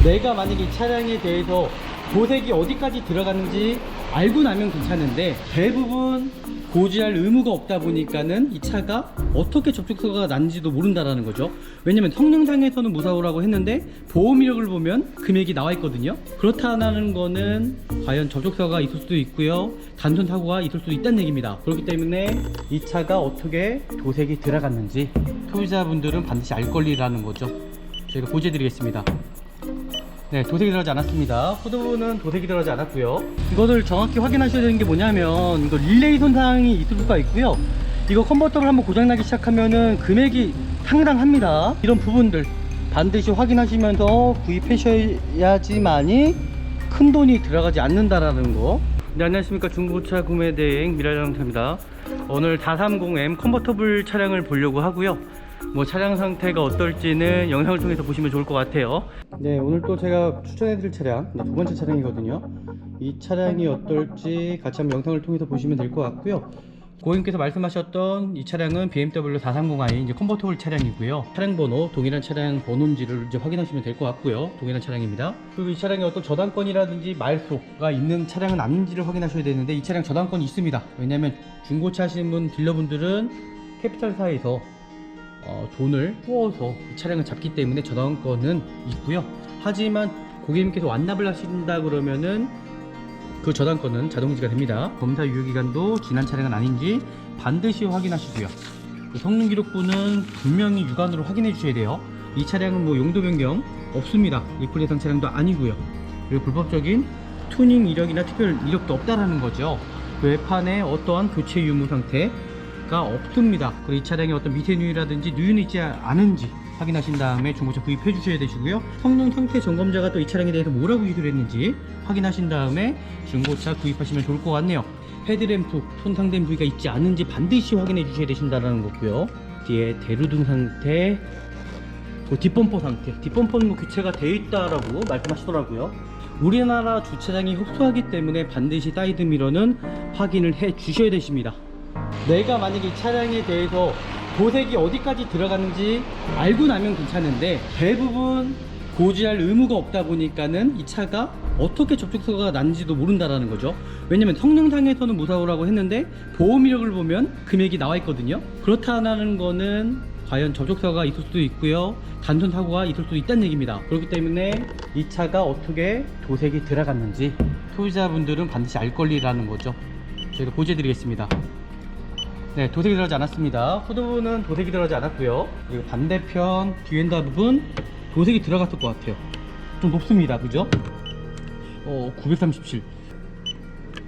내가 만약에 이 차량에 대해서 도색이 어디까지 들어가는지 알고 나면 괜찮은데, 대부분 고지할 의무가 없다 보니까는 이 차가 어떻게 접촉사고가 났는지도 모른다라는 거죠. 왜냐면 성능상에서는 무사고라고 했는데 보험 이력을 보면 금액이 나와 있거든요. 그렇다는 거는 과연 접촉사고가 있을 수도 있고요, 단순 사고가 있을 수도 있다는 얘기입니다. 그렇기 때문에 이 차가 어떻게 도색이 들어갔는지 소유자분들은 반드시 알 권리라는 거죠. 저희가 고지해 드리겠습니다. 네, 도색이 들어가지 않았습니다. 후드부는 도색이 들어가지 않았고요. 이것을 정확히 확인하셔야 되는 게 뭐냐면, 이거 릴레이 손상이 있을 수가 있고요, 이거 컨버터블 한번 고장나기 시작하면은 금액이 상당합니다. 이런 부분들 반드시 확인하시면서 구입하셔야지만이 큰 돈이 들어가지 않는다라는 거. 네, 안녕하십니까. 중고차 구매 대행 미라자동차입니다. 오늘 430M 컨버터블 차량을 보려고 하고요. 뭐 차량 상태가 어떨지는 영상을 통해서 보시면 좋을 것 같아요. 네, 오늘 또 제가 추천해드릴 차량, 두 번째 차량이거든요. 이 차량이 어떨지 같이 한번 영상을 통해서 보시면 될 것 같고요. 고객님께서 말씀하셨던 이 차량은 BMW 430i 이제 컨버터블 차량이고요. 차량 번호, 동일한 차량 번호인지를 이제 확인하시면 될 것 같고요. 동일한 차량입니다. 그리고 이 차량에 어떤 저당권이라든지 말소가 있는 차량은 아닌지를 확인하셔야 되는데, 이 차량 저당권이 있습니다. 왜냐하면 중고차 하시는 분, 딜러분들은 캐피탈사에서 돈을 부어서 이 차량을 잡기 때문에 저당권은 있고요. 하지만 고객님께서 완납을 하신다 그러면은 그 저당권은 자동이체가 됩니다. 검사 유효기간도 지난 차량은 아닌지 반드시 확인하시고요. 성능 기록부는 분명히 육안으로 확인해 주셔야 돼요. 이 차량은 뭐 용도 변경 없습니다. 리플 예상 차량도 아니고요. 그리고 불법적인 투닝 이력이나 특별 이력도 없다라는 거죠. 외판에 어떠한 교체 유무 상태가 없습니다. 그리고 이 차량에 어떤 미세누유라든지 누유는 있지 않은지 확인하신 다음에 중고차 구입해 주셔야 되시고요. 성능 상태 점검자가 또 이 차량에 대해서 뭐라고 기술을 했는지 확인하신 다음에 중고차 구입하시면 좋을 것 같네요. 헤드램프 손상된 부위가 있지 않은지 반드시 확인해 주셔야 되신다는 거고요. 뒤에 대루등 상태, 뒷범퍼 상태, 뒷범퍼는 뭐 교체가 되어 있다라고 말씀하시더라고요. 우리나라 주차장이 협소하기 때문에 반드시 사이드미러는 확인을 해 주셔야 되십니다. 내가 만약에 이 차량에 대해서 도색이 어디까지 들어가는지 알고 나면 괜찮은데, 대부분 고지할 의무가 없다 보니까는 이 차가 어떻게 접촉사고가 났는지도 모른다라는 거죠. 왜냐면 성능상에서는 무사고라고 했는데 보험 이력을 보면 금액이 나와 있거든요. 그렇다는 거는 과연 접촉사고가 있을 수도 있고요, 단순 사고가 있을 수도 있다는 얘기입니다. 그렇기 때문에 이 차가 어떻게 도색이 들어갔는지 소유자분들은 반드시 알 권리라는 거죠. 저희가 고지해 드리겠습니다. 네, 도색이 들어가지 않았습니다. 후드부는 도색이 들어가지 않았고요. 그리고 반대편 뒤엔다 부분 도색이 들어갔을 것 같아요. 좀 높습니다, 그죠? 937,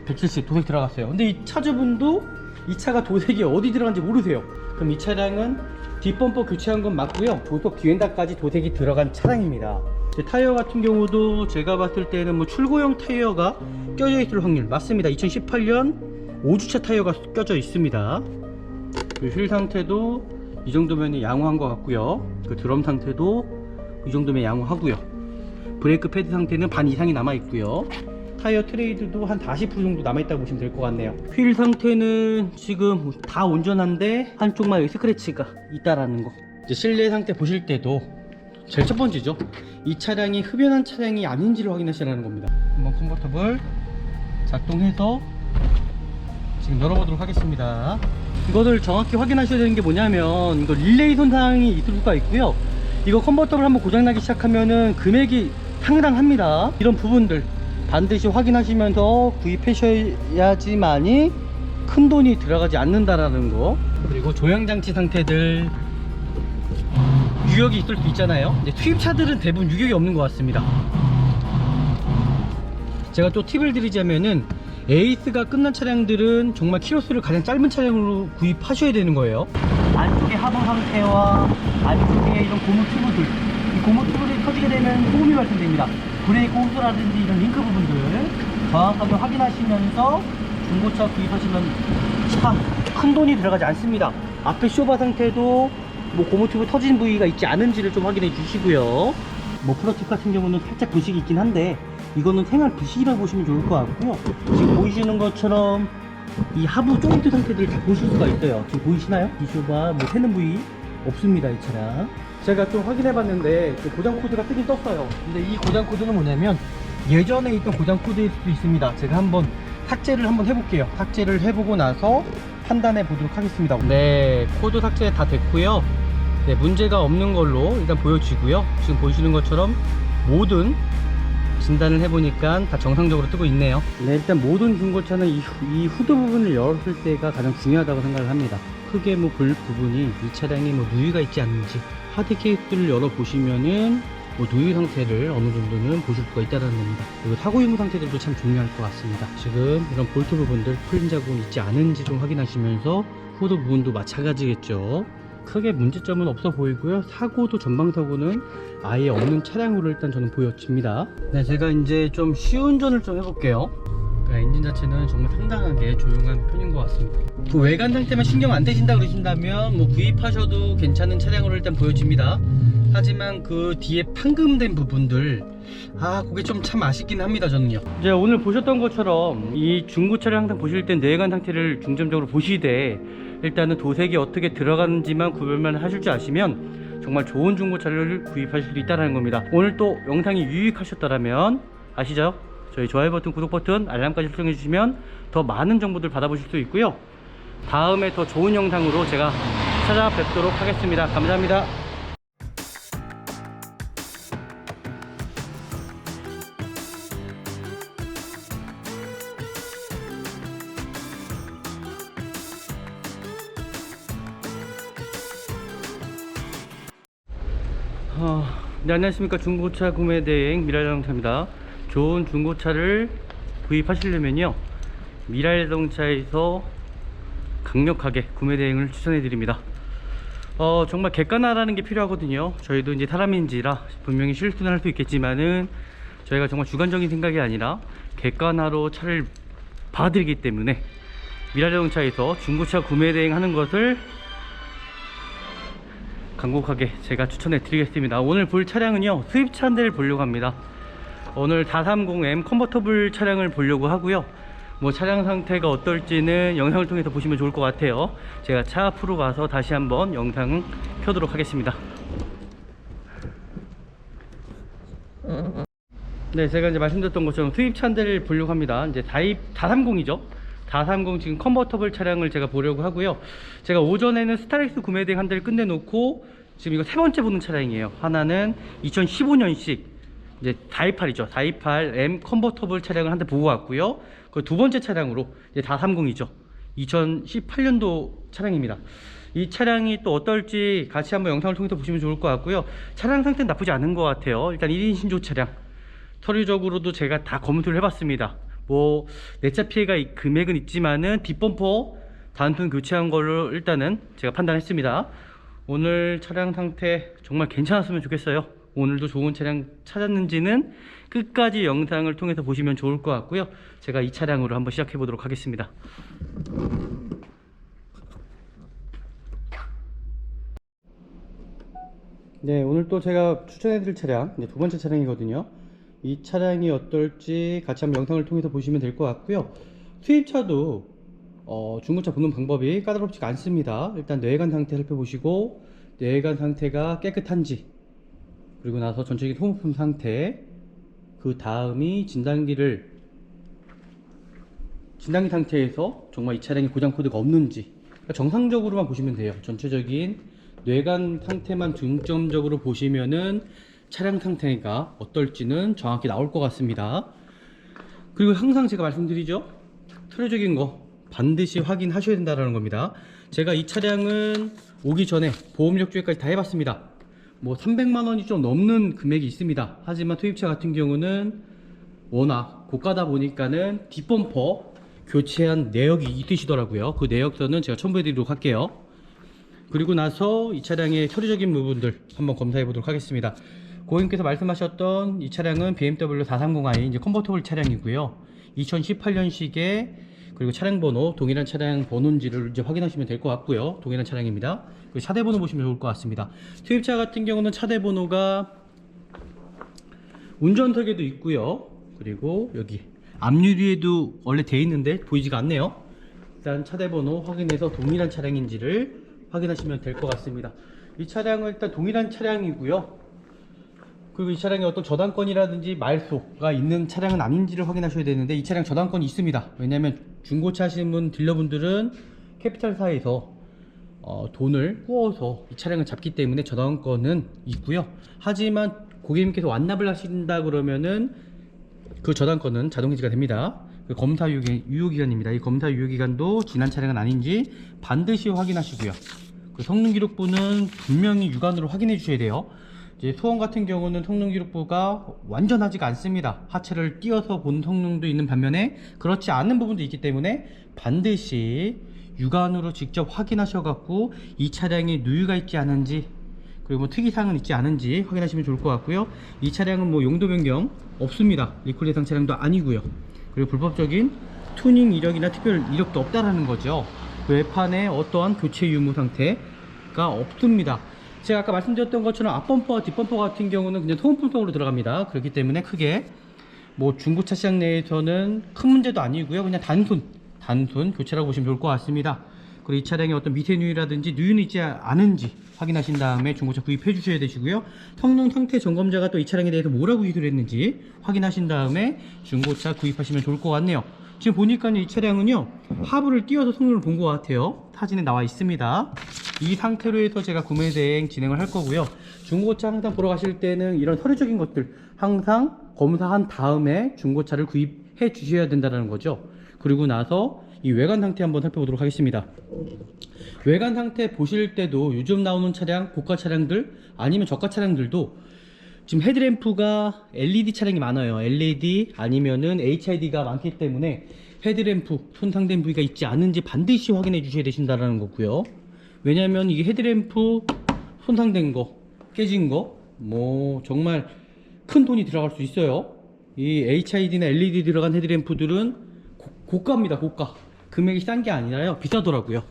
170 도색 들어갔어요. 근데 이 차주분도 이 차가 도색이 어디 들어간지 모르세요. 그럼 이 차량은 뒷범퍼 교체한 건 맞고요, 조속 뒤엔다까지 도색이 들어간 차량입니다. 타이어 같은 경우도 제가 봤을 때는 뭐 출고형 타이어가 껴져 있을 확률 맞습니다. 2018년 5주차 타이어가 껴져 있습니다. 휠 상태도 이 정도면 양호한 것 같고요. 그 드럼 상태도 이 정도면 양호하고요. 브레이크 패드 상태는 반 이상이 남아 있고요. 타이어 트레이드도 한 40% 정도 남아있다고 보시면 될 것 같네요. 휠 상태는 지금 다 온전한데 한쪽만 여기 스크래치가 있다라는 거. 이제 실내 상태 보실 때도 제일 첫 번째죠. 이 차량이 흡연한 차량이 아닌지를 확인하시라는 겁니다. 한번 컨버터블 작동해서 지금 열어보도록 하겠습니다. 이것을 정확히 확인하셔야 되는 게 뭐냐면, 이거 릴레이 손상이 있을 수가 있고요, 이거 컨버터블 한번 고장나기 시작하면은 금액이 상당합니다. 이런 부분들 반드시 확인하시면서 구입하셔야지만이 큰 돈이 들어가지 않는다라는 거. 그리고 조향장치 상태들 유격이 있을 수 있잖아요. 근데 수입차들은 대부분 유격이 없는 것 같습니다. 제가 또 팁을 드리자면은, 에이스가 끝난 차량들은 정말 키로수를 가장 짧은 차량으로 구입하셔야 되는 거예요. 안쪽에 하부 상태와 안쪽에 이런 고무 튜브들, 이 고무 튜브들이 터지게 되면 소음이 발생됩니다. 브레이크 호스라든지 이런 링크 부분들 정확하게 확인하시면서 중고차 구입하시면 참 큰 돈이 들어가지 않습니다. 앞에 쇼바 상태도 뭐 고무 튜브 터진 부위가 있지 않은지를 좀 확인해 주시고요. 뭐 프로팁 같은 경우는 살짝 부식이 있긴 한데 이거는 생활 부식이라고 보시면 좋을 것 같고요. 지금 보이시는 것처럼 이 하부 조인트 상태들을 다 보실 수가 있어요. 지금 보이시나요? 이 쇼바 뭐 새는 부위 없습니다, 이 차량. 제가 좀 확인해 봤는데 고장 코드가 뜨긴 떴어요. 근데 이 고장 코드는 뭐냐면 예전에 있던 고장 코드일 수도 있습니다. 제가 한번 삭제를 한번 해볼게요. 삭제를 해보고 나서 판단해 보도록 하겠습니다. 네, 코드 삭제 다 됐고요. 네, 문제가 없는 걸로 일단 보여지고요. 지금 보시는 것처럼 모든 진단을 해보니까 다 정상적으로 뜨고 있네요. 네, 일단 모든 중고차는 이 후드 부분을 열었을 때가 가장 중요하다고 생각을 합니다. 크게 뭐 볼 부분이 이 차량에 뭐 누유가 있지 않는지, 하드 케이스를 열어보시면은 뭐 누유 상태를 어느 정도는 보실 수가 있다는 겁니다. 그리고 사고 유무 상태들도 참 중요할 것 같습니다. 지금 이런 볼트 부분들 풀린 자국이 있지 않은지 좀 확인하시면서 후드 부분도 마찬가지겠죠. 크게 문제점은 없어 보이고요. 사고도 전방사고는 아예 없는 차량으로 일단 저는 보여집니다. 네, 제가 이제 좀 시운전을 좀 해볼게요. 그러니까 엔진 자체는 정말 상당하게 조용한 편인 것 같습니다. 그 외관 상태만 신경 안 되신다 그러신다면 뭐 구입하셔도 괜찮은 차량으로 일단 보여집니다. 하지만 그 뒤에 판금된 부분들, 그게 좀 참 아쉽긴 합니다. 저는요, 이제 오늘 보셨던 것처럼 이 중고차를 항상 보실 땐 내관 상태를 중점적으로 보시되 일단은 도색이 어떻게 들어가는지만 구별만 하실 줄 아시면 정말 좋은 중고차를 구입하실 수 있다는 겁니다. 오늘 또 영상이 유익하셨다면 아시죠? 저희 좋아요 버튼, 구독 버튼, 알람까지 설정해 주시면 더 많은 정보들 받아보실 수 있고요. 다음에 더 좋은 영상으로 제가 찾아뵙도록 하겠습니다. 감사합니다. 네, 안녕하십니까. 중고차 구매 대행 미랄자동차입니다. 좋은 중고차를 구입하시려면요, 미랄자동차에서 강력하게 구매 대행을 추천해 드립니다. 정말 객관화라는 게 필요하거든요. 저희도 이제 사람인지라 분명히 실수는 할 수 있겠지만은 저희가 정말 주관적인 생각이 아니라 객관화로 차를 봐드리기 때문에 미랄자동차에서 중고차 구매 대행하는 것을 간곡하게 제가 추천해 드리겠습니다. 오늘 볼 차량은요, 수입차 한 대를 보려고 합니다. 오늘 430M 컨버터블 차량을 보려고 하고요. 뭐 차량 상태가 어떨지는 영상을 통해서 보시면 좋을 것 같아요. 제가 차 앞으로 가서 다시 한번 영상 켜도록 하겠습니다. 네, 제가 이제 말씀드렸던 것처럼 수입차 한 대를 보려고 합니다. 이제 430이죠 430 지금 컨버터블 차량을 제가 보려고 하고요. 제가 오전에는 스타렉스 구매 대행 한 대를 끝내놓고 지금 이거 세 번째 보는 차량이에요. 하나는 2015년식 이제 428이죠 428M 컨버터블 차량을 한 대 보고 왔고요. 그 두 번째 차량으로 이제 430이죠 2018년도 차량입니다. 이 차량이 또 어떨지 같이 한번 영상을 통해서 보시면 좋을 것 같고요. 차량 상태는 나쁘지 않은 것 같아요. 일단 1인 신조 차량, 서류적으로도 제가 다 검토를 해봤습니다. 뭐 내차 피해가 금액은 있지만은 뒷범퍼 단순 교체한 걸로 일단은 제가 판단했습니다. 오늘 차량 상태 정말 괜찮았으면 좋겠어요. 오늘도 좋은 차량 찾았는지는 끝까지 영상을 통해서 보시면 좋을 것 같고요. 제가 이 차량으로 한번 시작해 보도록 하겠습니다. 네, 오늘 또 제가 추천해 드릴 차량 이제 두 번째 차량이거든요. 이 차량이 어떨지 같이 한번 영상을 통해서 보시면 될 것 같고요. 수입차도 중고차 보는 방법이 까다롭지가 않습니다. 일단 내관 상태 살펴보시고 내관 상태가 깨끗한지, 그리고 나서 전체적인 소모품 상태, 그 다음이 진단기 상태에서 정말 이 차량에 고장 코드가 없는지, 그러니까 정상적으로만 보시면 돼요. 전체적인 내관 상태만 중점적으로 보시면은 차량 상태가 어떨지는 정확히 나올 것 같습니다. 그리고 항상 제가 말씀드리죠, 서류적인 거 반드시 확인하셔야 된다는 겁니다. 제가 이 차량은 오기 전에 보험력 주행까지 다 해봤습니다. 뭐 300만원이 좀 넘는 금액이 있습니다. 하지만 투입차 같은 경우는 워낙 고가다 보니까는 뒷범퍼 교체한 내역이 있으시더라고요. 그 내역서는 제가 첨부해 드리도록 할게요. 그리고 나서 이 차량의 서류적인 부분들 한번 검사해 보도록 하겠습니다. 고객님께서 말씀하셨던 이 차량은 BMW 430i 이제 컨버터블 차량이고요. 2018년식에, 그리고 차량 번호 동일한 차량 번호인지를 이제 확인하시면 될 것 같고요. 동일한 차량입니다. 그리고 차대 번호 보시면 좋을 것 같습니다. 수입차 같은 경우는 차대 번호가 운전석에도 있고요. 그리고 여기 앞유리에도 원래 돼 있는데 보이지가 않네요. 일단 차대 번호 확인해서 동일한 차량인지를 확인하시면 될 것 같습니다. 이 차량은 일단 동일한 차량이고요. 그리고 이 차량에 어떤 저당권이라든지 말소가 있는 차량은 아닌지를 확인하셔야 되는데, 이 차량 저당권이 있습니다. 왜냐면 중고차 하시는 분 딜러분들은 캐피탈사에서 돈을 구워서 이 차량을 잡기 때문에 저당권은 있고요. 하지만 고객님께서 완납을 하신다 그러면은 그 저당권은 자동 해지가 됩니다. 그 검사 유효기간입니다. 이 검사 유효기간도 지난 차량은 아닌지 반드시 확인하시고요. 그 성능기록부는 분명히 육안으로 확인해 주셔야 돼요. 이제 소원 같은 경우는 성능기록부가 완전하지가 않습니다. 하체를 띄어서 본 성능도 있는 반면에 그렇지 않은 부분도 있기 때문에 반드시 육안으로 직접 확인하셔 갖고 이 차량에 누유가 있지 않은지, 그리고 뭐 특이사항은 있지 않은지 확인하시면 좋을 것 같고요. 이 차량은 뭐 용도 변경 없습니다. 리콜 대상 차량도 아니고요. 그리고 불법적인 투닝 이력이나 특별 이력도 없다라는 거죠. 외판에 어떠한 교체 유무 상태가 없습니다. 제가 아까 말씀드렸던 것처럼 앞범퍼와 뒷범퍼 같은 경우는 그냥 소음품성으로 들어갑니다. 그렇기 때문에 크게 뭐 중고차 시장 내에서는 큰 문제도 아니고요. 그냥 단순 교체라고 보시면 좋을 것 같습니다. 그리고 이 차량에 어떤 미세 누유라든지 누유는 있지 않은지 확인하신 다음에 중고차 구입해 주셔야 되시고요. 성능 상태 점검자가 또 이 차량에 대해서 뭐라고 기술을 했는지 확인하신 다음에 중고차 구입하시면 좋을 것 같네요. 지금 보니까 이 차량은요, 하부를 띄워서 성능을 본 것 같아요. 사진에 나와 있습니다. 이 상태로 해서 제가 구매 대행 진행을 할 거고요. 중고차 항상 보러 가실 때는 이런 서류적인 것들 항상 검사한 다음에 중고차를 구입해 주셔야 된다는 거죠. 그리고 나서 이 외관 상태 한번 살펴보도록 하겠습니다. 외관 상태 보실 때도 요즘 나오는 차량, 고가 차량들 아니면 저가 차량들도 지금 헤드램프가 LED 차량이 많아요. LED 아니면은 HID가 많기 때문에 헤드램프 손상된 부위가 있지 않은지 반드시 확인해 주셔야 되신다는 거고요. 왜냐면 이게 헤드램프 손상된 거, 깨진 거, 뭐 정말 큰 돈이 들어갈 수 있어요. 이 HID나 LED 들어간 헤드램프들은 고가입니다. 고가. 금액이 싼 게 아니라요, 비싸더라고요.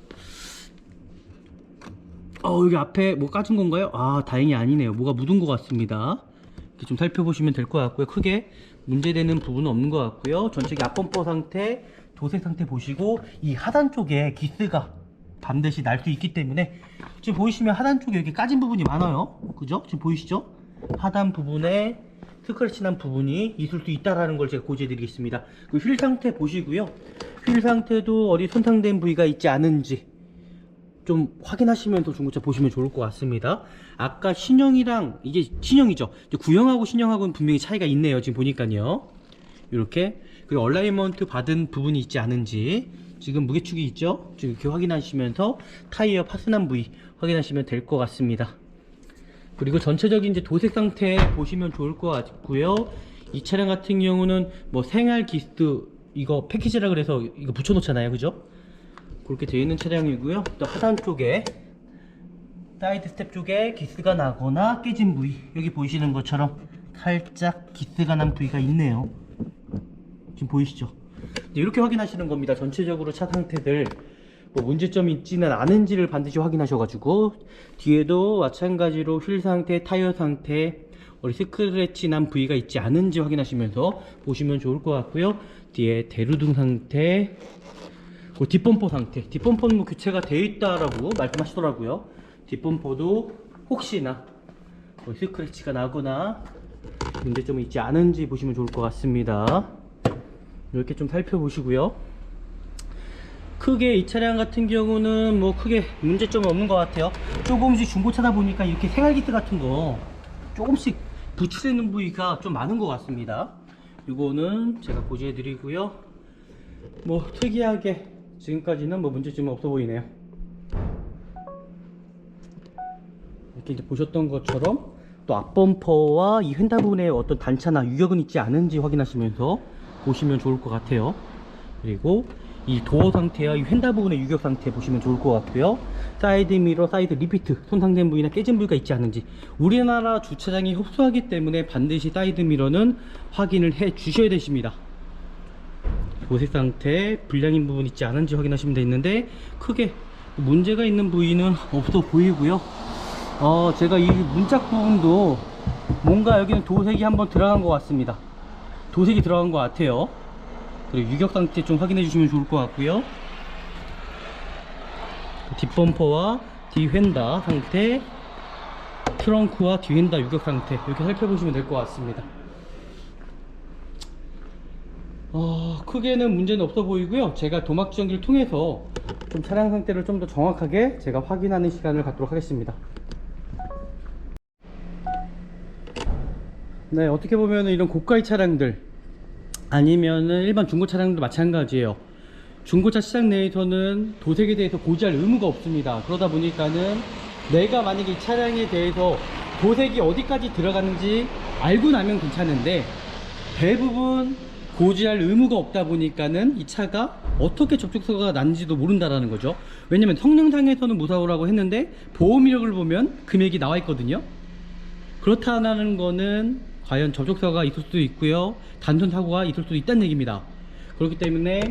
여기 앞에 뭐 까진 건가요? 아, 다행히 아니네요. 뭐가 묻은 것 같습니다. 이렇게 좀 살펴보시면 될 것 같고요. 크게 문제되는 부분은 없는 것 같고요. 전체기 앞범퍼 상태, 도색 상태 보시고 이 하단 쪽에 기스가 반드시 날 수 있기 때문에 지금 보이시면 하단 쪽에 이렇게 까진 부분이 많아요. 그죠? 지금 보이시죠? 하단 부분에 스크래치 난 부분이 있을 수 있다라는 걸 제가 고지해 드리겠습니다. 그 휠 상태 보시고요. 휠 상태도 어디 손상된 부위가 있지 않은지 좀 확인하시면서 중고차 보시면 좋을 것 같습니다. 아까 신형이랑 이게 신형이죠. 이제 구형하고 신형하고는 분명히 차이가 있네요. 지금 보니까요. 이렇게 그리고 얼라이먼트 받은 부분이 있지 않은지 지금 무게축이 있죠. 지금 이렇게 확인하시면서 타이어 파스난 부위 확인하시면 될 것 같습니다. 그리고 전체적인 이제 도색 상태 보시면 좋을 것 같고요. 이 차량 같은 경우는 뭐 생활 기스 이거 패키지라 그래서 이거 붙여놓잖아요. 그죠? 그렇게 되어 있는 차량이고요. 또 하단 쪽에 사이드 스텝 쪽에 기스가 나거나 깨진 부위, 여기 보이시는 것처럼 살짝 기스가 난 부위가 있네요. 지금 보이시죠? 이렇게 확인하시는 겁니다. 전체적으로 차 상태들 뭐 문제점이 있지는 않은지를 반드시 확인하셔가지고 뒤에도 마찬가지로 휠 상태, 타이어 상태, 스크래치 난 부위가 있지 않은지 확인하시면서 보시면 좋을 것 같고요. 뒤에 대루등 상태, 그 뒷범퍼 상태, 뒷범퍼는 뭐 교체가 되어 있다라고 말씀하시더라고요. 뒷범퍼도 혹시나 뭐 스크래치가 나거나 문제점이 있지 않은지 보시면 좋을 것 같습니다. 이렇게 좀 살펴보시고요. 크게 이 차량 같은 경우는 뭐 크게 문제점은 없는 것 같아요. 조금씩 중고차다 보니까 이렇게 생활기스 같은 거 조금씩 붙이는 부위가 좀 많은 것 같습니다. 이거는 제가 고지해 드리고요. 뭐 특이하게 지금까지는 뭐 문제점은 없어 보이네요. 이렇게 이제 보셨던 것처럼 또 앞범퍼와 이 휀다 부분에 어떤 단차나 유격은 있지 않은지 확인하시면서 보시면 좋을 것 같아요. 그리고 이 도어 상태와 이 휀다 부분의 유격 상태 보시면 좋을 것 같고요. 사이드 미러, 사이드 리피트 손상된 부위나 깨진 부위가 있지 않은지, 우리나라 주차장이 협소하기 때문에 반드시 사이드 미러는 확인을 해 주셔야 되십니다. 도색 상태, 불량인 부분 있지 않은지 확인하시면 되는데 크게 문제가 있는 부위는 없어 보이고요. 제가 이 문짝 부분도 뭔가 여기는 도색이 한번 들어간 것 같습니다. 도색이 들어간 것 같아요. 그리고 유격 상태 좀 확인해 주시면 좋을 것 같고요. 뒷범퍼와 뒤 휀다 상태 트렁크와 뒤엔다 유격 상태 이렇게 살펴보시면 될 것 같습니다. 크게는 문제는 없어 보이고요. 제가 도막지원기를 통해서 좀 차량 상태를 좀 더 정확하게 제가 확인하는 시간을 갖도록 하겠습니다. 네, 어떻게 보면 이런 고가의 차량들 아니면은 일반 중고 차량도 마찬가지예요. 중고차 시장 내에서는 도색에 대해서 고지할 의무가 없습니다. 그러다 보니까는 내가 만약에 이 차량에 대해서 도색이 어디까지 들어가는지 알고 나면 괜찮은데, 대부분 고지할 의무가 없다 보니까는 이 차가 어떻게 접촉사고가 났는지도 모른다라는 거죠. 왜냐면 성능상에서는 무사고라고 했는데 보험 이력을 보면 금액이 나와 있거든요. 그렇다는 거는 과연 접촉사고가 있을 수도 있고요, 단순 사고가 있을 수도 있다는 얘기입니다. 그렇기 때문에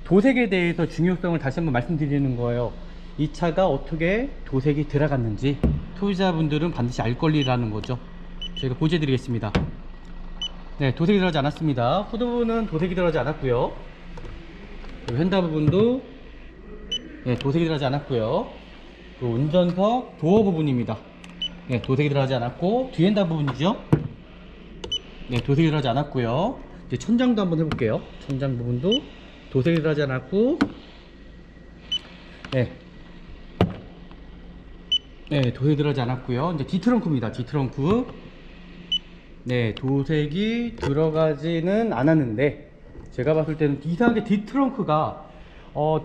도색에 대해서 중요성을 다시 한번 말씀드리는 거예요. 이 차가 어떻게 도색이 들어갔는지 소유자분들은 반드시 알 권리라는 거죠. 저희가 고지해 드리겠습니다. 네, 도색이 들어가지 않았습니다. 후드 부분은 도색이 들어가지 않았고요. 휀다 부분도 네, 도색이 들어가지 않았고요. 운전석 도어 부분입니다. 네, 도색이 들어가지 않았고, 뒤엔다 부분이죠. 네, 도색이 들어가지 않았고요. 이제 천장도 한번 해볼게요. 천장 부분도 도색이 들어가지 않았고, 네, 도색이 들어가지 않았고요. 이제 D트렁크입니다. D트렁크. 네, 도색이 들어가지는 않았는데, 제가 봤을 때는 이상하게 D트렁크가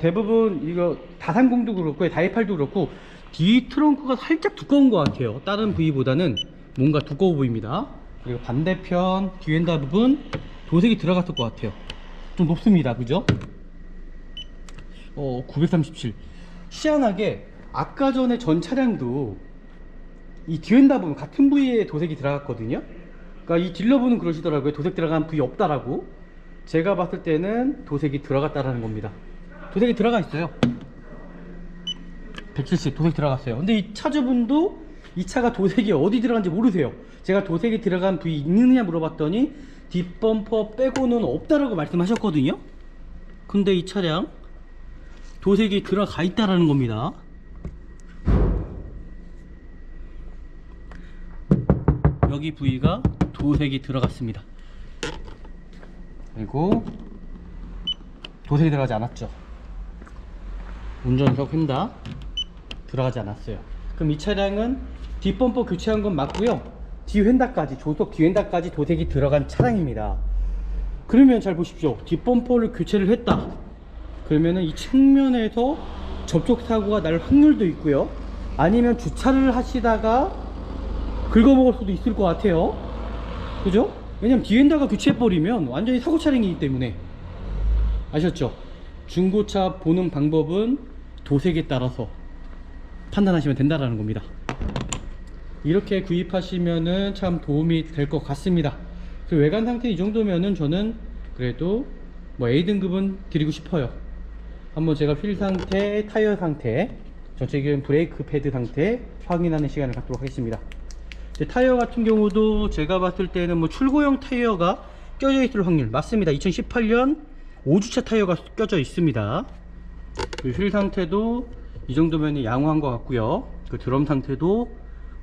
대부분 이거 다산공도 그렇고 다이팔도 그렇고 D트렁크가 살짝 두꺼운 것 같아요. 다른 부위보다는 뭔가 두꺼워 보입니다. 그리고 반대편 뒤엔다 부분 도색이 들어갔을 것 같아요. 좀 높습니다, 그죠? 937. 희한하게 아까 전에 전 차량도 이 뒤엔다 부분 같은 부위에 도색이 들어갔거든요. 그러니까 이 딜러분은 그러시더라고요. 도색 들어간 부위 없다라고. 제가 봤을 때는 도색이 들어갔다라는 겁니다. 도색이 들어가 있어요. 170 도색 들어갔어요. 근데 이 차주분도 이 차가 도색이 어디 들어간지 모르세요. 제가 도색이 들어간 부위 있느냐 물어봤더니 뒷범퍼 빼고는 없다라고 말씀하셨거든요. 근데 이 차량 도색이 들어가 있다라는 겁니다. 여기 부위가 도색이 들어갔습니다. 그리고 도색이 들어가지 않았죠. 운전석 휀다 들어가지 않았어요. 그럼 이 차량은 뒷범퍼 교체한 건 맞고요, 뒤휀다까지, 조속 뒤휀다까지 도색이 들어간 차량입니다. 그러면 잘 보십시오. 뒷범퍼를 교체를 했다 그러면은 이 측면에서 접촉사고가 날 확률도 있고요, 아니면 주차를 하시다가 긁어먹을 수도 있을 것 같아요. 그죠? 왜냐면 뒤엔다가 교체해버리면 완전히 사고 차량이기 때문에. 아셨죠? 중고차 보는 방법은 도색에 따라서 판단하시면 된다라는 겁니다. 이렇게 구입하시면은 참 도움이 될 것 같습니다. 그 외관 상태 이 정도면은 저는 그래도 뭐 A등급은 드리고 싶어요. 한번 제가 휠 상태, 타이어 상태, 전체적인 브레이크 패드 상태 확인하는 시간을 갖도록 하겠습니다. 타이어 같은 경우도 제가 봤을 때는 뭐 출고형 타이어가 껴져 있을 확률 맞습니다. 2018년 5주차 타이어가 껴져 있습니다. 휠 상태도 이 정도면 양호한 것 같고요. 그 드럼 상태도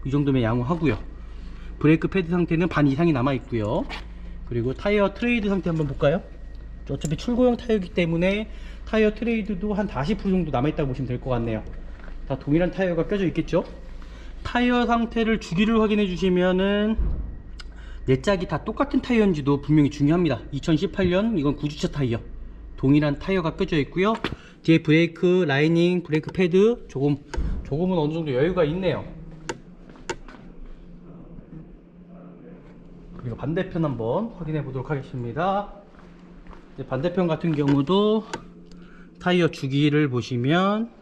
이 정도면 양호하고요. 브레이크 패드 상태는 반 이상이 남아 있고요. 그리고 타이어 트레이드 상태 한번 볼까요? 어차피 출고형 타이어이기 때문에 타이어 트레이드도 한 40% 정도 남아 있다고 보시면 될 것 같네요. 다 동일한 타이어가 껴져 있겠죠. 타이어 상태를 주기를 확인해 주시면은 네 짝이 다 똑같은 타이어인지도 분명히 중요합니다. 2018년 이건 9주차 타이어, 동일한 타이어가 껴져 있고요. 뒤에 브레이크 라이닝, 브레이크 패드 조금은 어느 정도 여유가 있네요. 그리고 반대편 한번 확인해 보도록 하겠습니다. 반대편 같은 경우도 타이어 주기를 보시면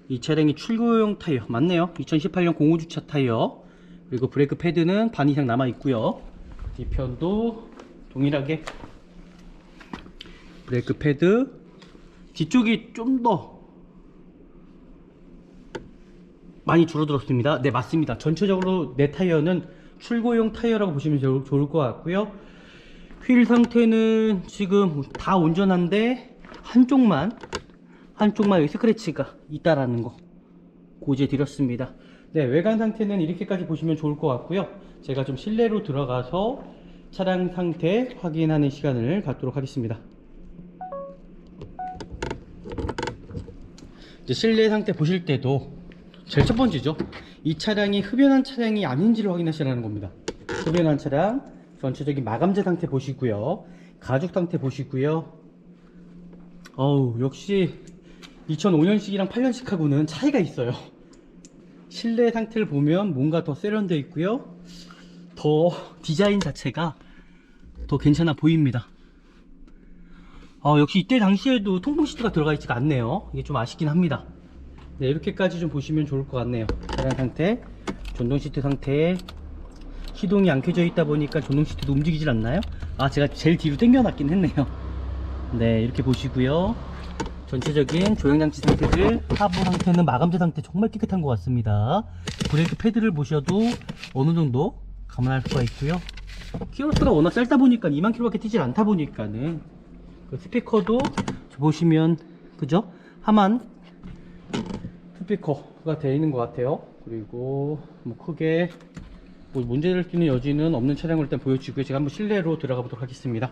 이 차량이 출고용 타이어 맞네요. 2018년 05주차 타이어. 그리고 브레이크 패드는 반 이상 남아 있고요. 뒤편도 동일하게 브레이크 패드. 뒤쪽이 좀 더 많이 줄어들었습니다. 네, 맞습니다. 전체적으로 내 타이어는 출고용 타이어라고 보시면 좋을 것 같고요. 휠 상태는 지금 다 온전한데 한쪽만 여기 스크래치가 있다라는 거 고지해 드렸습니다. 네, 외관 상태는 이렇게까지 보시면 좋을 것 같고요. 제가 좀 실내로 들어가서 차량 상태 확인하는 시간을 갖도록 하겠습니다. 이제 실내 상태 보실 때도 제일 첫 번째죠. 이 차량이 흡연한 차량이 아닌지를 확인하시라는 겁니다. 흡연한 차량 전체적인 마감재 상태 보시고요. 가죽 상태 보시고요. 역시 2005년식이랑 8년식하고는 차이가 있어요. 실내 상태를 보면 뭔가 더 세련되어 있고요. 더 디자인 자체가 더 괜찮아 보입니다. 역시 이때 당시에도 통풍 시트가 들어가 있지가 않네요. 이게 좀 아쉽긴 합니다. 네, 이렇게까지 좀 보시면 좋을 것 같네요. 차량 상태, 전동 시트 상태, 시동이 안 켜져 있다 보니까 전동 시트도 움직이질 않나요? 제가 제일 뒤로 당겨 놨긴 했네요. 네, 이렇게 보시고요. 전체적인 조향장치 상태들, 하부 상태는 마감재 상태 정말 깨끗한 것 같습니다. 브레이크 패드를 보셔도 어느 정도 감안할 수가 있고요. 키로수가 워낙 짧다 보니까 2만 킬로밖에 뛰질 않다 보니까는 그 스피커도 보시면 그죠? 하만 스피커가 되어 있는 것 같아요. 그리고 뭐 크게 뭐 문제를 끼는 여지는 없는 차량을 일단 보여주고요. 제가 한번 실내로 들어가 보도록 하겠습니다.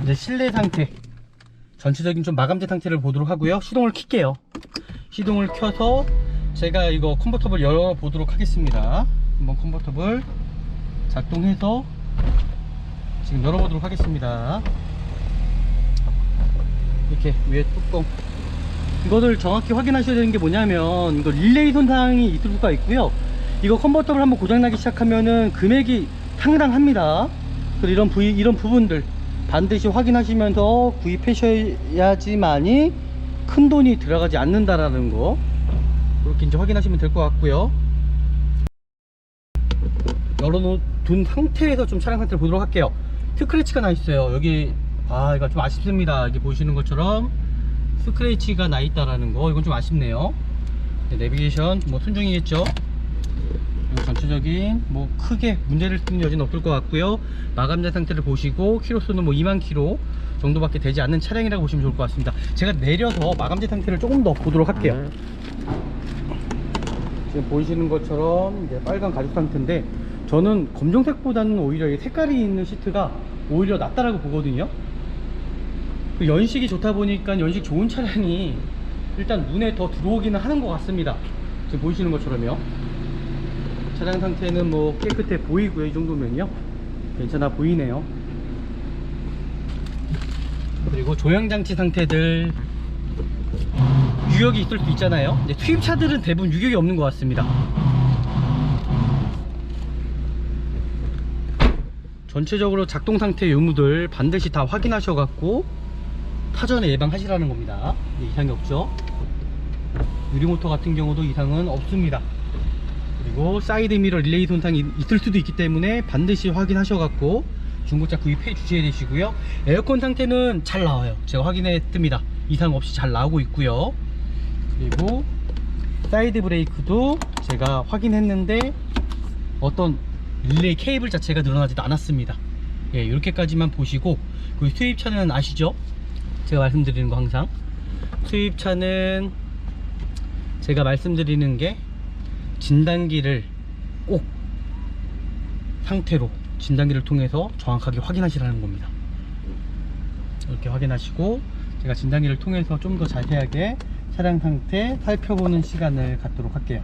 이제 실내 상태 전체적인 좀 마감재 상태를 보도록 하고요. 시동을 킬게요. 시동을 켜서 제가 이거 컨버터블 열어 보도록 하겠습니다. 한번 컨버터블 작동해서 지금 열어 보도록 하겠습니다. 이렇게 위에 뚜껑, 이거를 정확히 확인하셔야 되는 게 뭐냐면 이거 릴레이 손상이 있을 수가 있고요. 이거 컨버터블 한번 고장나기 시작하면은 금액이 상당합니다. 그래서 이런 부분들 반드시 확인하시면서 구입하셔야지만이 큰 돈이 들어가지 않는다라는 거, 이렇게 이제 확인하시면 될 것 같고요. 열어둔 상태에서 좀 차량 상태를 보도록 할게요. 스크래치가 나 있어요. 여기 이거 좀 아쉽습니다. 여기 보시는 것처럼 스크래치가 나 있다라는 거, 이건 좀 아쉽네요. 네, 내비게이션 뭐 순정이겠죠. 전체적인 뭐 크게 문제를 쓰는 여지는 없을 것 같고요. 마감재 상태를 보시고 키로수는 뭐 2만 킬로 정도밖에 되지 않는 차량이라고 보시면 좋을 것 같습니다. 제가 내려서 마감재 상태를 조금 더 보도록 할게요. 지금 보이시는 것처럼 이제 빨간 가죽 상태인데, 저는 검정색보다는 오히려 이 색깔이 있는 시트가 오히려 낫다라고 보거든요. 연식이 좋다 보니까 연식 좋은 차량이 일단 눈에 더 들어오기는 하는 것 같습니다. 지금 보이시는 것처럼요. 차량 상태는 뭐 깨끗해 보이고요. 이 정도면요 괜찮아 보이네요. 그리고 조향장치 상태들 유격이 있을 수 있잖아요. 이제 수입차들은 대부분 유격이 없는 것 같습니다. 전체적으로 작동 상태 유무들 반드시 다 확인하셔 갖고 타전에 예방하시라는 겁니다. 이상이 없죠. 유리모터 같은 경우도 이상은 없습니다. 그리고 사이드 미러 릴레이 손상이 있을 수도 있기 때문에 반드시 확인하셔 갖고 중고차 구입해 주셔야 되시고요. 에어컨 상태는 잘 나와요. 제가 확인했습니다. 이상 없이 잘 나오고 있고요. 그리고 사이드 브레이크도 제가 확인했는데 어떤 릴레이 케이블 자체가 늘어나지도 않았습니다. 예, 이렇게까지만 보시고, 그 수입차는 아시죠? 제가 말씀드리는 거 항상 수입차는 제가 말씀드리는 게 진단기를 꼭 상태로 진단기를 통해서 정확하게 확인하시라는 겁니다. 이렇게 확인하시고 제가 진단기를 통해서 좀 더 자세하게 차량 상태 살펴보는 시간을 갖도록 할게요.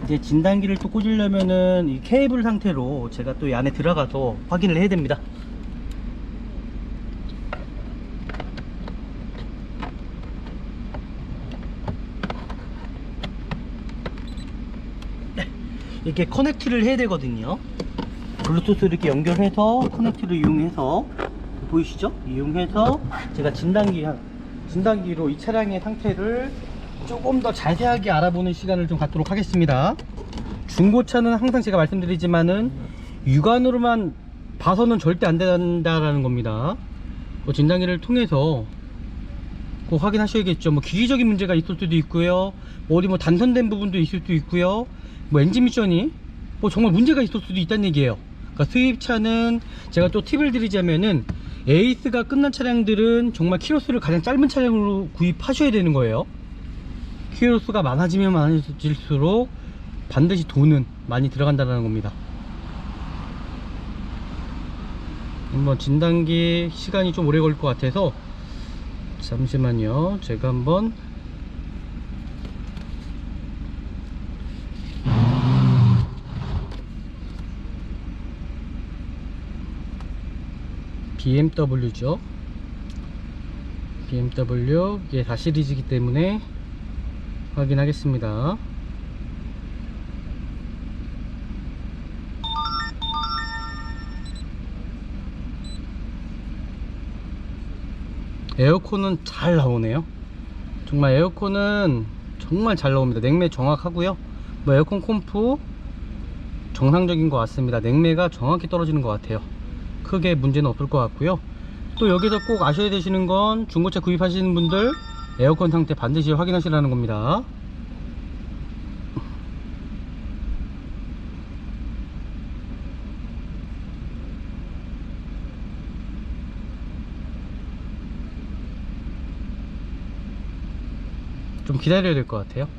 이제 진단기를 또 꽂으려면은 이 케이블 상태로 제가 또 이 안에 들어가서 확인을 해야 됩니다. 이렇게 커넥트를 해야 되거든요. 블루투스 이렇게 연결해서 커넥트를 이용해서, 보이시죠? 이용해서 제가 진단기로 이 차량의 상태를 조금 더 자세하게 알아보는 시간을 좀 갖도록 하겠습니다. 중고차는 항상 제가 말씀드리지만은 육안으로만 봐서는 절대 안 된다라는 겁니다. 진단기를 통해서 꼭 확인하셔야겠죠. 기기적인 문제가 있을 수도 있고요, 어디 단선된 부분도 있을 수도 있고요, 엔진 미션이 정말 문제가 있을 수도 있다는 얘기예요. 그러니까 수입차는 제가 또 팁을 드리자면은 에이스가 끝난 차량들은 정말 키로수를 가장 짧은 차량으로 구입하셔야 되는 거예요. 키로수가 많아지면 많아질수록 반드시 돈은 많이 들어간다는 겁니다. 한번 진단기 시간이 좀 오래 걸릴 것 같아서 잠시만요. 제가 한번 BMW죠. BMW 이게 4 시리즈이기 때문에 확인하겠습니다. 에어컨은 잘 나오네요. 정말 에어컨은 정말 잘 나옵니다. 냉매 정확하고요. 에어컨 콤프 정상적인 것 같습니다. 냉매가 정확히 떨어지는 것 같아요. 크게 문제는 없을 것 같고요. 또 여기서 꼭 아셔야 되시는 건 중고차 구입하시는 분들 에어컨 상태 반드시 확인하시라는 겁니다. 좀 기다려야 될 것 같아요.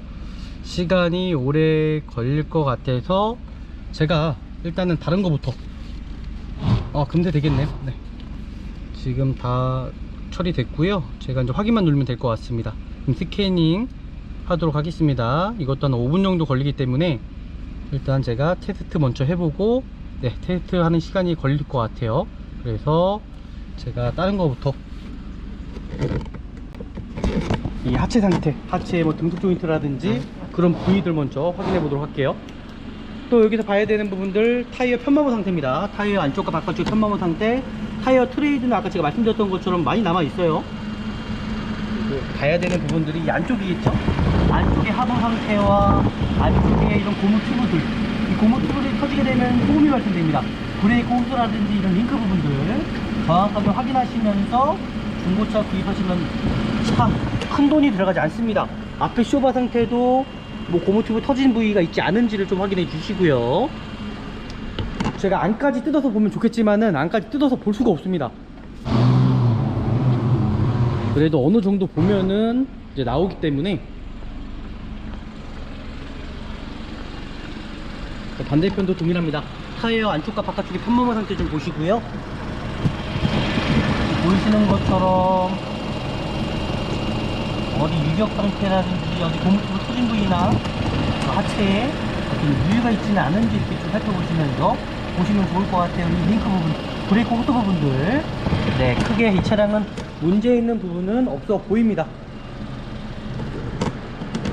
시간이 오래 걸릴 것 같아서 제가 일단은 다른 거부터 금세 되겠네요. 네. 지금 다 처리됐고요. 제가 이제 확인만 누르면 될 것 같습니다. 그럼 스캐닝 하도록 하겠습니다. 이것도 한 5분 정도 걸리기 때문에 일단 제가 테스트 먼저 해보고, 네, 테스트 하는 시간이 걸릴 것 같아요. 그래서 제가 다른 거부터 이 하체 상태, 하체 등속 조인트라든지 그런 부위들 먼저 확인해 보도록 할게요. 또 여기서 봐야 되는 부분들, 타이어 편마모 상태입니다. 타이어 안쪽과 바깥쪽 편마모 상태, 타이어 트레이드는 아까 제가 말씀드렸던 것처럼 많이 남아 있어요. 봐야 되는 부분들이 이 안쪽이겠죠. 안쪽의 하부 상태와 안쪽에 이런 고무 튜브들, 이 고무 튜브들이 터지게 되면 소음이 발생됩니다. 브레이크 호스라든지 이런 링크 부분들 정확하게 확인하시면서 중고차 구입하시면 차 큰 돈이 들어가지 않습니다. 앞에 쇼바 상태도 고무 튜브 터진 부위가 있지 않은지를 좀 확인해 주시고요. 제가 안까지 뜯어서 보면 좋겠지만은 안까지 뜯어서 볼 수가 없습니다. 그래도 어느 정도 보면은 이제 나오기 때문에. 반대편도 동일합니다. 타이어 안쪽과 바깥쪽의 편마모 상태 좀 보시고요. 보이시는 것처럼 어디 유격 상태라든지 어디 고무줄로 터진 부위나 하체에 어떤 유유가 있지는 않은지 이렇게 좀 살펴보시면서 보시면 좋을 것 같아요. 이 링크 부분, 브레이크 호스 부분들, 네, 크게 이 차량은 문제 있는 부분은 없어 보입니다.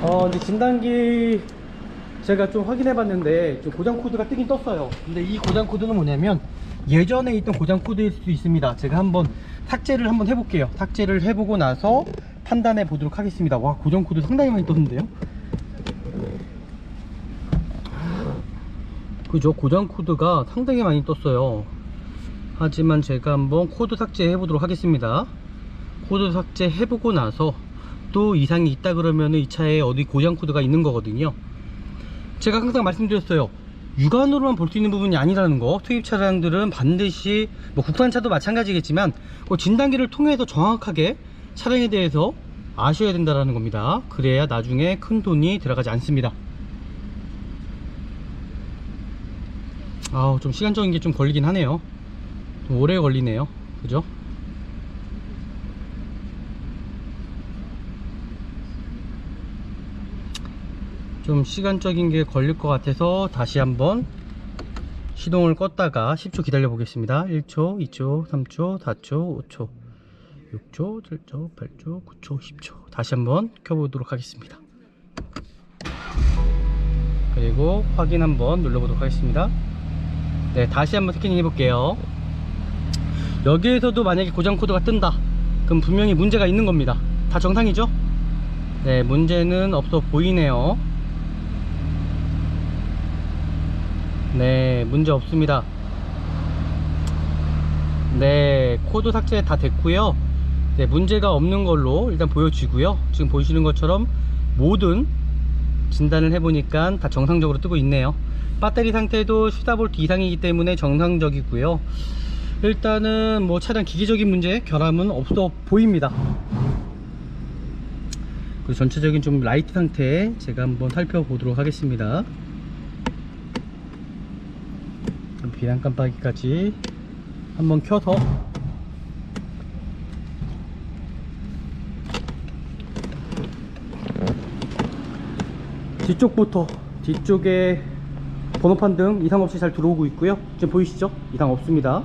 근데 진단기 제가 좀 확인해 봤는데 좀 고장 코드가 뜨긴 떴어요. 근데 이 고장 코드는 뭐냐면 예전에 있던 고장 코드일 수도 있습니다. 제가 한번 삭제를 한번 해볼게요. 삭제를 해보고 나서 판단해 보도록 하겠습니다. 와, 고정 코드 상당히 많이 떴는데요. 그죠? 고정 코드가 상당히 많이 떴어요. 하지만 제가 한번 코드 삭제해 보도록 하겠습니다. 코드 삭제해 보고 나서 또 이상이 있다 그러면 이 차에 어디 고장 코드가 있는 거거든요. 제가 항상 말씀드렸어요. 육안으로만 볼 수 있는 부분이 아니라는 거. 투입 차량들은 반드시 국산차도 마찬가지겠지만 진단기를 통해서 정확하게 차량에 대해서 아셔야 된다는 겁니다. 그래야 나중에 큰 돈이 들어가지 않습니다. 좀 시간적인 게 좀 걸리긴 하네요. 좀 오래 걸리네요. 그죠? 좀 시간적인 게 걸릴 것 같아서 다시 한번 시동을 껐다가 10초 기다려 보겠습니다. 1초, 2초, 3초, 4초, 5초, 6초, 7초, 8초, 9초, 10초. 다시 한번 켜보도록 하겠습니다. 그리고 확인 한번 눌러보도록 하겠습니다. 네, 다시 한번 스캐닝 해볼게요. 여기에서도 만약에 고장 코드가 뜬다, 그럼 분명히 문제가 있는 겁니다. 다 정상이죠? 네, 문제는 없어 보이네요. 네, 문제 없습니다. 네, 코드 삭제 다 됐고요. 네, 문제가 없는 걸로 일단 보여지고요. 지금 보시는 것처럼 모든 진단을 해보니까 다 정상적으로 뜨고 있네요. 배터리 상태도 14V 이상이기 때문에 정상적이고요. 일단은 뭐 차량 기기적인 문제, 결함은 없어 보입니다. 그리고 전체적인 좀 라이트 상태 제가 한번 살펴보도록 하겠습니다. 비상 깜빡이까지 한번 켜서 뒤쪽부터, 뒤쪽에 번호판 등 이상 없이 잘 들어오고 있고요. 지금 보이시죠? 이상 없습니다.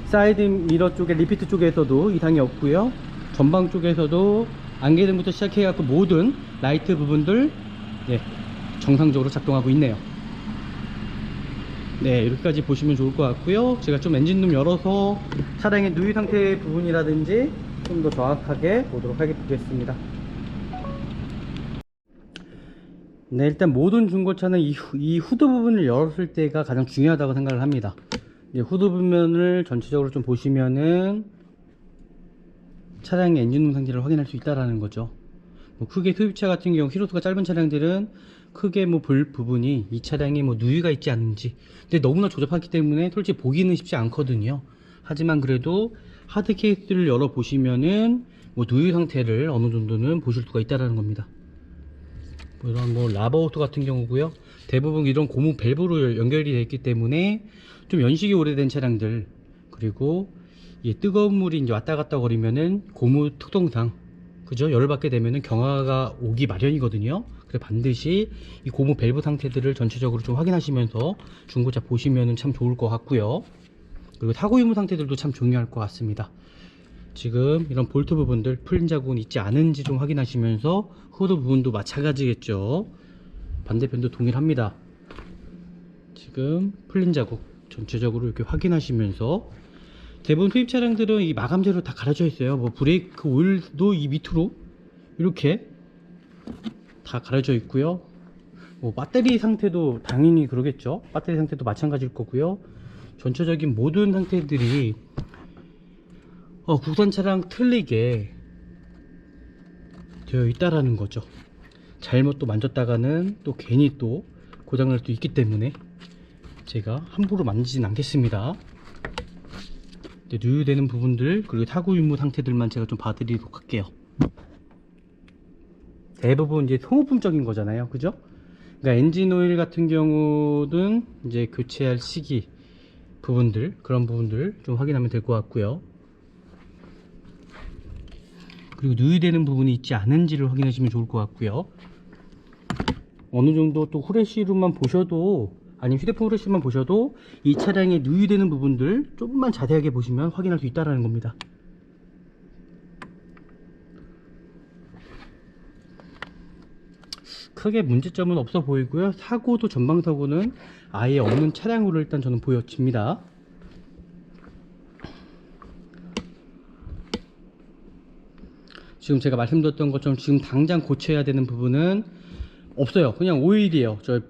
사이드 미러 쪽에, 리피트 쪽에서도 이상이 없고요. 전방 쪽에서도 안개등부터 시작해 갖고 모든 라이트 부분들 정상적으로 작동하고 있네요. 네, 이렇게까지 보시면 좋을 것 같고요. 제가 좀 엔진룸 열어서 차량의 누유 상태 부분이라든지 좀 더 정확하게 보도록 하겠습니다. 네, 일단 모든 중고차는 이 후드 부분을 열었을 때가 가장 중요하다고 생각을 합니다. 후드 부분을 전체적으로 좀 보시면은 차량의 엔진룸 상태를 확인할 수 있다라는 거죠. 뭐 크게 수입차 같은 경우 키로수가 짧은 차량들은 크게 뭐 볼 부분이 이 차량에 뭐 누유가 있지 않은지, 근데 너무나 조잡하기 때문에 솔직히 보기는 쉽지 않거든요. 하지만 그래도 하드 케이스를 열어 보시면은 뭐 누유 상태를 어느 정도는 보실 수가 있다라는 겁니다. 뭐 이런 뭐 라버호스 같은 경우고요. 대부분 이런 고무 밸브로 연결이 되어 있기 때문에 좀 연식이 오래된 차량들, 그리고 이 뜨거운 물이 이제 왔다 갔다 거리면은 고무 특성상, 그죠? 열을 받게 되면은 경화가 오기 마련이거든요. 그래서 반드시 이 고무 밸브 상태들을 전체적으로 좀 확인하시면서 중고차 보시면은 참 좋을 것 같고요. 그리고 사고 유무 상태들도 참 중요할 것 같습니다. 지금 이런 볼트 부분들 풀린 자국은 있지 않은지 좀 확인하시면서 후드 부분도 마찬가지겠죠. 반대편도 동일합니다. 지금 풀린 자국 전체적으로 이렇게 확인하시면서, 대부분 수입 차량들은 이 마감재로 다 갈아져 있어요. 뭐 브레이크 오일도 이 밑으로 이렇게 다 갈아져 있고요. 뭐 배터리 상태도 당연히 그러겠죠. 배터리 상태도 마찬가지일 거고요. 전체적인 모든 상태들이 국산 차량 틀리게 되어 있다라는 거죠. 잘못 또 만졌다가는 또 괜히 또 고장날 수도 있기 때문에 제가 함부로 만지진 않겠습니다. 누유되는 부분들, 그리고 사고 유무 상태들만 제가 좀 봐드리도록 할게요. 대부분 이제 소모품적인 거잖아요, 그죠? 그러니까 엔진 오일 같은 경우는 이제 교체할 시기 부분들, 그런 부분들 좀 확인하면 될 것 같고요. 그리고 누유되는 부분이 있지 않은지를 확인하시면 좋을 것 같고요. 어느 정도 또 후레쉬로만 보셔도, 아니면 휴대폰 후레쉬만 보셔도 이 차량에 누유되는 부분들 조금만 자세하게 보시면 확인할 수 있다는 겁니다. 크게 문제점은 없어 보이고요. 사고도, 전방 사고는 아예 없는 차량으로 일단 저는 보여집니다. 지금 제가 말씀드렸던 것처럼 지금 당장 고쳐야 되는 부분은 없어요. 그냥 오일이에요. 저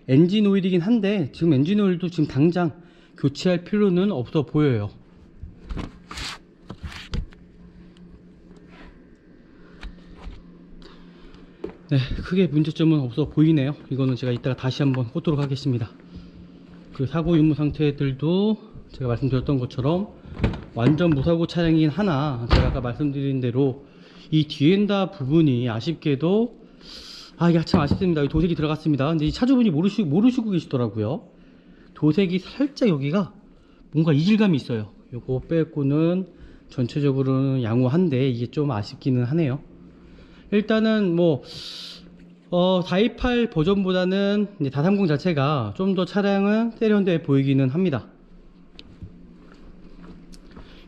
엔진 오일이긴 한데 지금 엔진 오일도 지금 당장 교체할 필요는 없어 보여요. 네, 크게 문제점은 없어 보이네요. 이거는 제가 이따가 다시 한번 보도록 하겠습니다. 그 사고 유무 상태들도 제가 말씀드렸던 것처럼 완전 무사고 차량이긴 하나, 제가 아까 말씀드린 대로 이 뒤엔다 부분이 아쉽게도, 이게 참 아쉽습니다. 도색이 들어갔습니다. 근데 이 차주분이 모르시고 계시더라고요. 도색이 살짝 여기가 뭔가 이질감이 있어요. 요거 빼고는 전체적으로는 양호한데 이게 좀 아쉽기는 하네요. 일단은 뭐 428 버전보다는 이제 430 자체가 좀 더 차량은 세련돼 보이기는 합니다.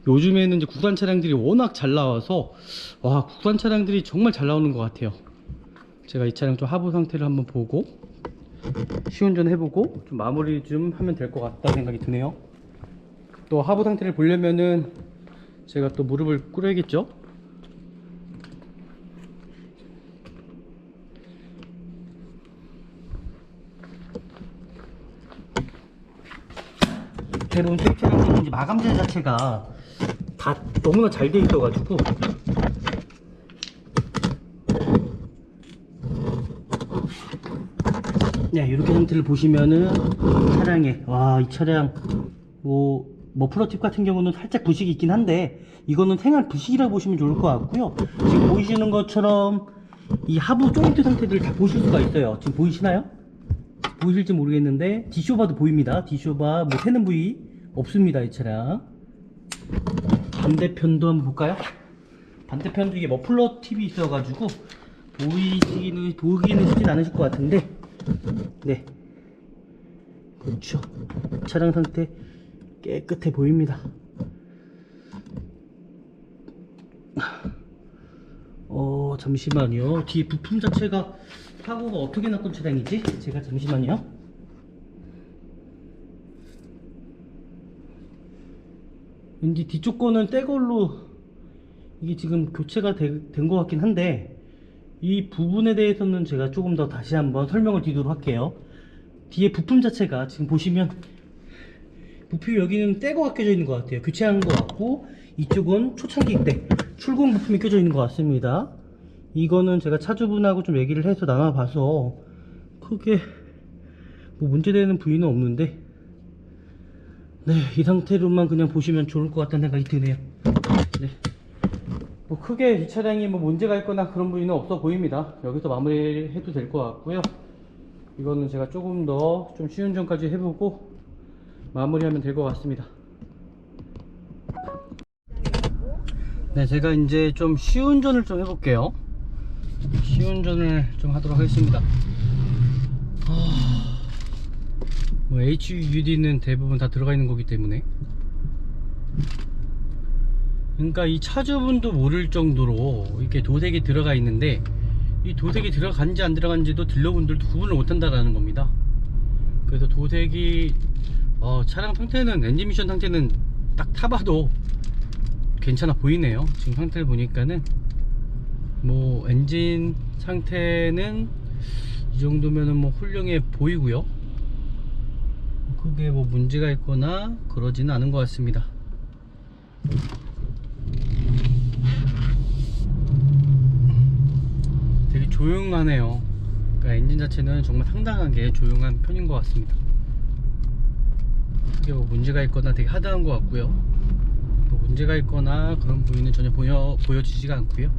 요즘에는 이제 국산 차량들이 워낙 잘 나와서, 와, 국산 차량들이 정말 잘 나오는 것 같아요. 제가 이 차량 좀 하부 상태를 한번 보고 시운전 해보고 좀 마무리 좀 하면 될 것 같다 생각이 드네요. 또 하부 상태를 보려면은 제가 또 무릎을 꿇어야겠죠. 다채로운 수입차량들인지 마감재 자체가 다 너무나 잘 돼 있어가지고 네, 이렇게 상태를 보시면은 차량에 이 차량 뭐 머플러 팁 같은 경우는 살짝 부식이 있긴 한데 이거는 생활 부식이라고 보시면 좋을 것 같고요. 지금 보이시는 것처럼 이 하부 조인트 상태들을 다 보실 수가 있어요. 지금 보이시나요? 보이실지 모르겠는데 D쇼바도 보입니다. D쇼바 뭐 새는 부위 없습니다. 이 차량. 반대편도 한번 볼까요? 반대편도 이게 머플러 팁이 있어가지고 보기는 쉽진 않으실 것 같은데 네, 그렇죠. 차량 상태 깨끗해 보입니다. 잠시만요. 뒤에 부품 자체가 사고가 어떻게 났던 차량이지? 제가 잠시만요. 왠지 뒤쪽 거는 새 걸로 이게 지금 교체가 된 것 같긴 한데 이 부분에 대해서는 제가 조금 더 다시 한번 설명을 드리도록 할게요. 뒤에 부품 자체가 지금 보시면 부품 여기는 떼고가 껴져 있는 것 같아요. 교체한 것 같고 이쪽은 초창기 때 출공 부품이 껴져 있는 것 같습니다. 이거는 제가 차주분하고 좀 얘기를 해서 나눠봐서 크게 뭐 문제되는 부위는 없는데 네, 이 상태로만 그냥 보시면 좋을 것 같다는 생각이 드네요. 네. 뭐 크게 이 차량이 뭐 문제가 있거나 그런 부위는 없어 보입니다. 여기서 마무리해도 될 것 같고요. 이거는 제가 조금 더 좀 쉬운 점까지 해보고 마무리하면 될 것 같습니다. 네, 제가 이제 좀 쉬운 전을 좀 해볼게요. 쉬운 전을 좀 하도록 하겠습니다. 뭐 HUD는 대부분 다 들어가 있는 거기 때문에 그러니까 이 차주분도 모를 정도로 이렇게 도색이 들어가 있는데 이 도색이 들어간지 안 들어간지도 딜러분들도 구분을 못한다라는 겁니다. 그래서 도색이 차량 상태는 엔진 미션 상태는 딱 타봐도 괜찮아 보이네요. 지금 상태를 보니까는 뭐 엔진 상태는 이 정도면은 뭐 훌륭해 보이고요. 크게 뭐 문제가 있거나 그러지는 않은 것 같습니다. 되게 조용하네요. 그러니까 엔진 자체는 정말 상당하게 조용한 편인 것 같습니다. 크게 뭐 문제가 있거나 되게 하드한 것 같고요. 뭐 문제가 있거나 그런 부위는 전혀 보여지지가 않고요.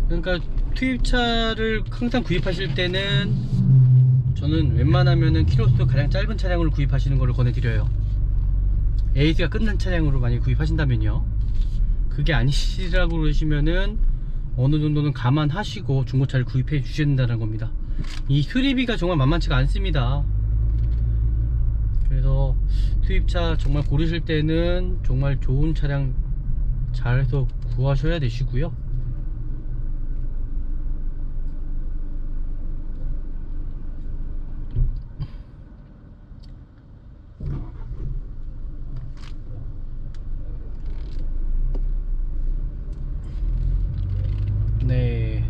그러니까 투입차를 항상 구입하실 때는 저는 웬만하면은 키로수 가장 짧은 차량으로 구입하시는 것을 권해드려요. AS가 끝난 차량으로 많이 구입하신다면요. 그게 아니시라고 그러시면은 어느 정도는 감안하시고 중고차를 구입해 주셔야 된다는 겁니다. 이 수리비가 정말 만만치가 않습니다. 그래서 투입차 정말 고르실 때는 정말 좋은 차량 잘해서 구하셔야 되시고요. 네,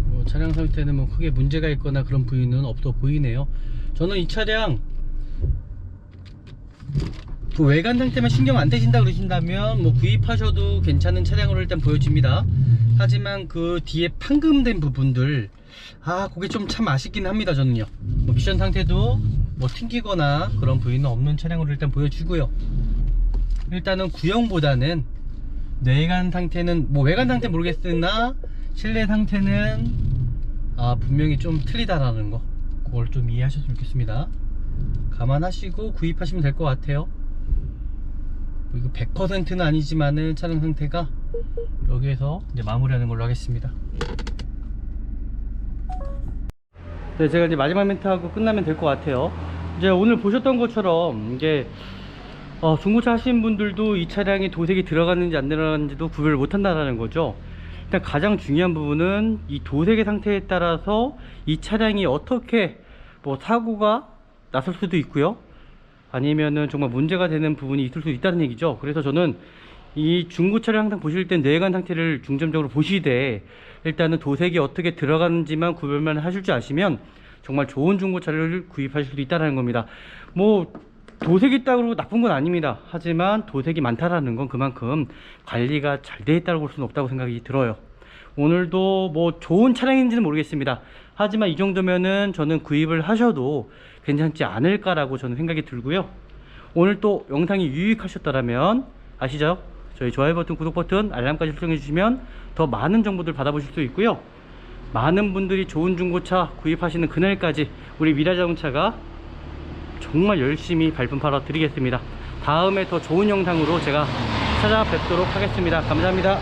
뭐 차량 상태는 뭐 크게 문제가 있거나 그런 부위는 없어 보이네요. 저는 이 차량 그 외관 상태만 신경 안 떼신다 그러신다면 뭐 구입하셔도 괜찮은 차량으로 일단 보여집니다. 하지만 그 뒤에 판금된 부분들 그게 좀 참 아쉽긴 합니다. 저는요 뭐 미션 상태도 뭐 튕기거나 그런 부위는 없는 차량으로 일단 보여주고요. 일단은 구형보다는 내관 상태는 뭐 외관 상태 모르겠으나 실내 상태는 분명히 좀 틀리다라는 거, 그걸 좀 이해하셨으면 좋겠습니다. 감안하시고 구입하시면 될 것 같아요. 이거 100%는 아니지만은 차량 상태가 여기에서 이제 마무리하는 걸로 하겠습니다. 네, 제가 이제 마지막 멘트하고 끝나면 될 것 같아요. 이제 오늘 보셨던 것처럼 이게 중고차 하시는 분들도 이 차량이 도색이 들어갔는지 안 들어갔는지도 구별을 못 한다는 거죠. 일단 가장 중요한 부분은 이 도색의 상태에 따라서 이 차량이 어떻게 뭐 사고가 났을 수도 있고요, 아니면은 정말 문제가 되는 부분이 있을 수 있다는 얘기죠. 그래서 저는 이 중고차를 항상 보실 땐 내관 상태를 중점적으로 보시되 일단은 도색이 어떻게 들어가는지만 구별만 하실 줄 아시면 정말 좋은 중고차를 구입하실 수도 있다는 겁니다. 뭐 도색이 있다고 나쁜 건 아닙니다. 하지만 도색이 많다라는 건 그만큼 관리가 잘 돼 있다고 볼 수는 없다고 생각이 들어요. 오늘도 뭐 좋은 차량인지는 모르겠습니다. 하지만 이 정도면은 저는 구입을 하셔도 괜찮지 않을까라고 저는 생각이 들고요. 오늘 또 영상이 유익하셨더라면 아시죠? 저희 좋아요 버튼, 구독 버튼, 알람까지 설정해 주시면 더 많은 정보들 받아보실 수 있고요. 많은 분들이 좋은 중고차 구입하시는 그날까지 우리 미라자동차가 정말 열심히 발품 팔아 드리겠습니다. 다음에 더 좋은 영상으로 제가 찾아뵙도록 하겠습니다. 감사합니다.